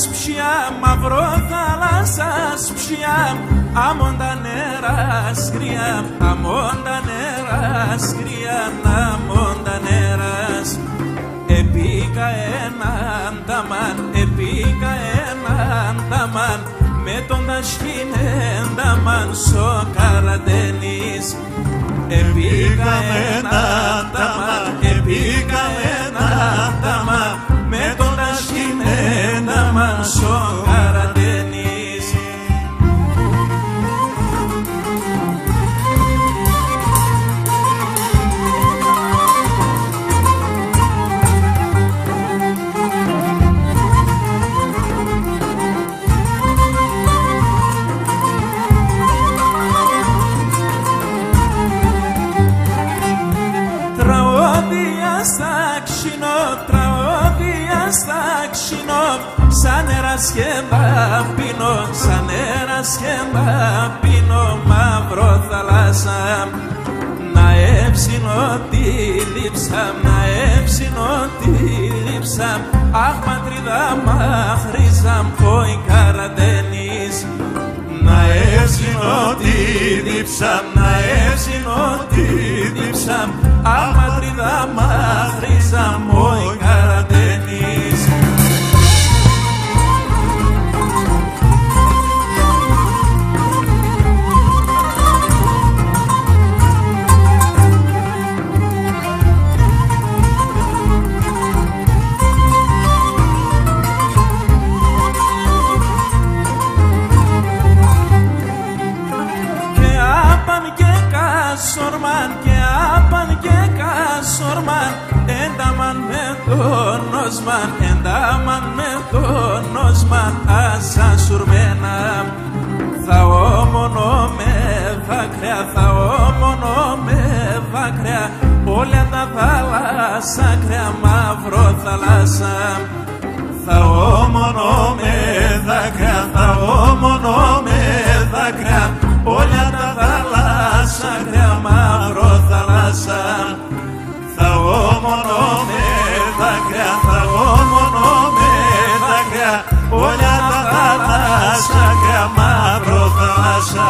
σπιά, μαύρο θάλασσας πια, αμόν τα νερά σκριά, αμόν τα νερά σκριά, αμόν τα νεράς. Επίκα έναν ταμάν, επίκα έναν ταμάν, με τον τασκήνεν ταμάν σοκαρατένης. Επίκα έναν ταμάν, επίκα έναν ταμάν, με τον τασκήνεν ταμάν σοκαρατένης. Τραγώδια στα ξινό, σαν νεράς και πίνω, σαν νεράς και πίνω, μαύρο θαλάσσα. Να έψινω τη λείψα, να έψινω τη λείψα, αχ πατρίδα μαχρίζα, πόη καρατένης. Να έψινω τη λείψα, να έψινω τη λείψα, αχ πατρίδα μαχρίζα, πόη καρατένης. Και άπαν και κασορμάν, ένταμαν με τον νοσμάν, ένταμαν με τον νοσμάν, άσα σουρμένα. Θα όμονο με δάκρυα, θα όμονο με δάκρυα, όλα τα θάλασσα κρέα, μαύρο θάλασσα. Θα όμονο με δάκρυα, θα όμονο με δάκρυα, όλα τα θάλασσα κρέα, μαύρο θάλασσα. Θα όμονο με δάκρυα, θα όμονο με δάκρυα, όλα τα θάλασσα κρέα, μαύρο θάλασσα.